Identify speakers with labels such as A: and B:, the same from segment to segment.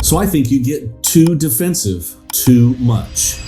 A: So I think you get too defensive too much.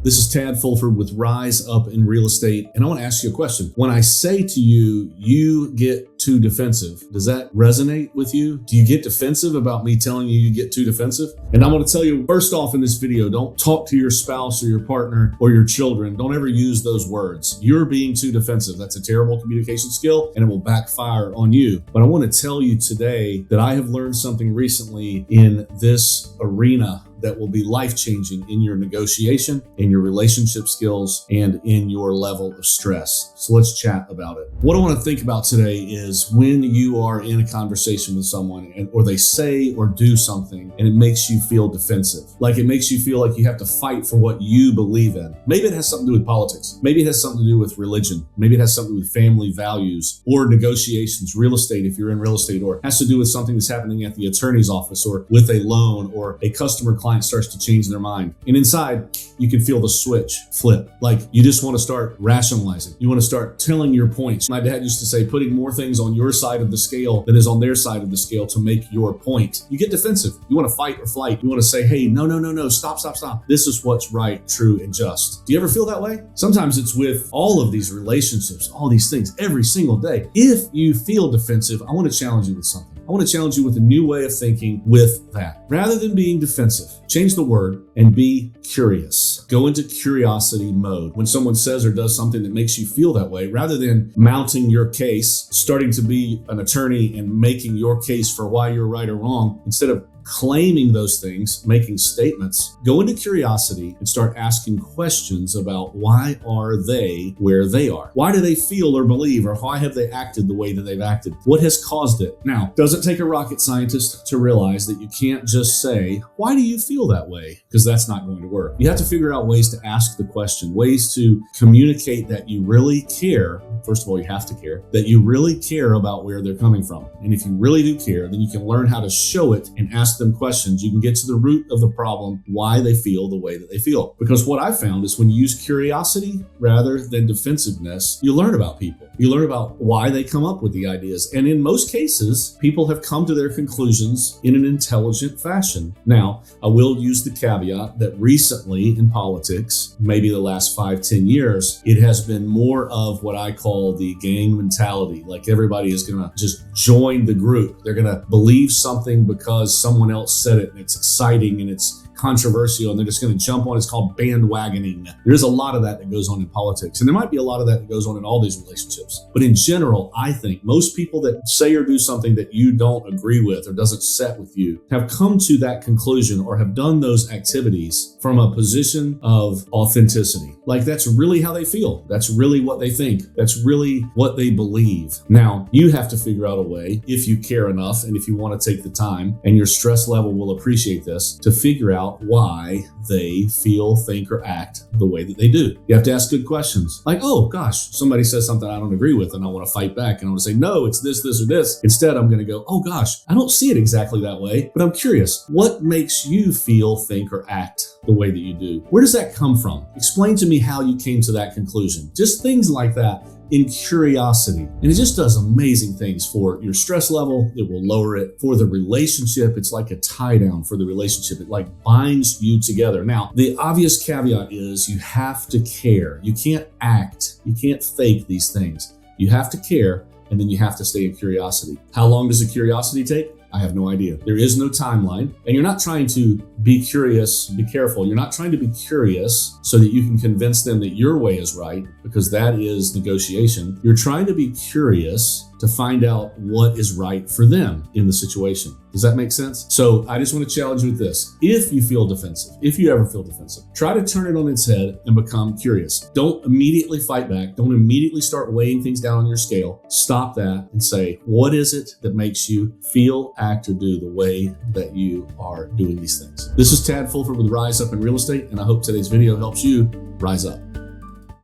A: This is Tad Fulford with Rise Up in Real Estate, and I want to ask you a question. When I say to you, you get too defensive, does that resonate with you? Do you get defensive about me telling you get too defensive? And I want to tell you, first off in this video, don't talk to your spouse or your partner or your children. Don't ever use those words. You're being too defensive. That's a terrible communication skill, and it will backfire on you. But I want to tell you today that I have learned something recently in this arena that will be life-changing in your negotiation, in your relationship skills, and in your level of stress. So let's chat about it. What I want to think about today is when you are in a conversation with someone or they say or do something and it makes you feel defensive. Like it makes you feel like you have to fight for what you believe in. Maybe it has something to do with politics. Maybe it has something to do with religion. Maybe it has something to do with family values or negotiations, real estate if you're in real estate, or it has to do with something that's happening at the attorney's office or with a loan or a customer client starts to change their mind. And inside, you can feel the switch flip. Like you just want to start rationalizing. You want to start telling your points. My dad used to say, putting more things on your side of the scale than is on their side of the scale to make your point. You get defensive. You want to fight or flight. You want to say, hey, no, stop. This is what's right, true, and just. Do you ever feel that way? Sometimes it's with all of these relationships, all these things every single day. If you feel defensive, I want to challenge you with something. I want to challenge you with a new way of thinking with that. Rather than being defensive, change the word and be curious. Go into curiosity mode. When someone says or does something that makes you feel that way, rather than mounting your case, starting to be an attorney and making your case for why you're right or wrong, instead of claiming those things, making statements, go into curiosity and start asking questions about why are they where they are? Why do they feel or believe, or why have they acted the way that they've acted? What has caused it? Now, does it take a rocket scientist to realize that you can't just say, why do you feel that way? Because that's not going to work. You have to figure out ways to ask the question, ways to communicate that you really care. First of all, you have to care, that you really care about where they're coming from. And if you really do care, then you can learn how to show it and ask them questions. You can get to the root of the problem, why they feel the way that they feel. Because what I found is when you use curiosity rather than defensiveness, you learn about people. You learn about why they come up with the ideas. And in most cases, people have come to their conclusions in an intelligent fashion. Now, I will use the caveat that recently in politics, maybe the last 5-10 years, it has been more of what I call the gang mentality. Like everybody is going to just join the group. They're going to believe something because someone else said it and it's exciting and it's controversial and they're just going to jump on. It's called bandwagoning. There's a lot of that goes on in politics, and there might be a lot of that goes on in all these relationships. But in general, I think most people that say or do something that you don't agree with or doesn't set with you have come to that conclusion or have done those activities from a position of authenticity. Like that's really how they feel. That's really what they think. That's really what they believe. Now, you have to figure out a way, if you care enough and if you want to take the time, and your stress level will appreciate this, to figure out why they feel, think, or act the way that they do. You have to ask good questions. Like, oh gosh, somebody says something I don't agree with and I want to fight back and I want to say, no, it's this, or this. Instead, I'm going to go, oh gosh, I don't see it exactly that way, but I'm curious. What makes you feel, think, or act the way that you do? Where does that come from? Explain to me how you came to that conclusion. Just things like that. In curiosity. And it just does amazing things for your stress level. It will lower it. For the relationship, it's like a tie down for the relationship. It like binds you together. Now, the obvious caveat is you have to care. You can't act. You can't fake these things. You have to care, and then you have to stay in curiosity. How long does the curiosity take? I have no idea. There is no timeline. And you're not trying to be curious. Be careful. You're not trying to be curious so that you can convince them that your way is right, because that is negotiation. You're trying to be curious to find out what is right for them in the situation. Does that make sense? So I just want to challenge you with this. If you feel defensive, if you ever feel defensive, try to turn it on its head and become curious. Don't immediately fight back. Don't immediately start weighing things down on your scale. Stop that and say, what is it that makes you feel, act, or do the way that you are doing these things? This is Tad Fulford with Rise Up in Real Estate, and I hope today's video helps you rise up.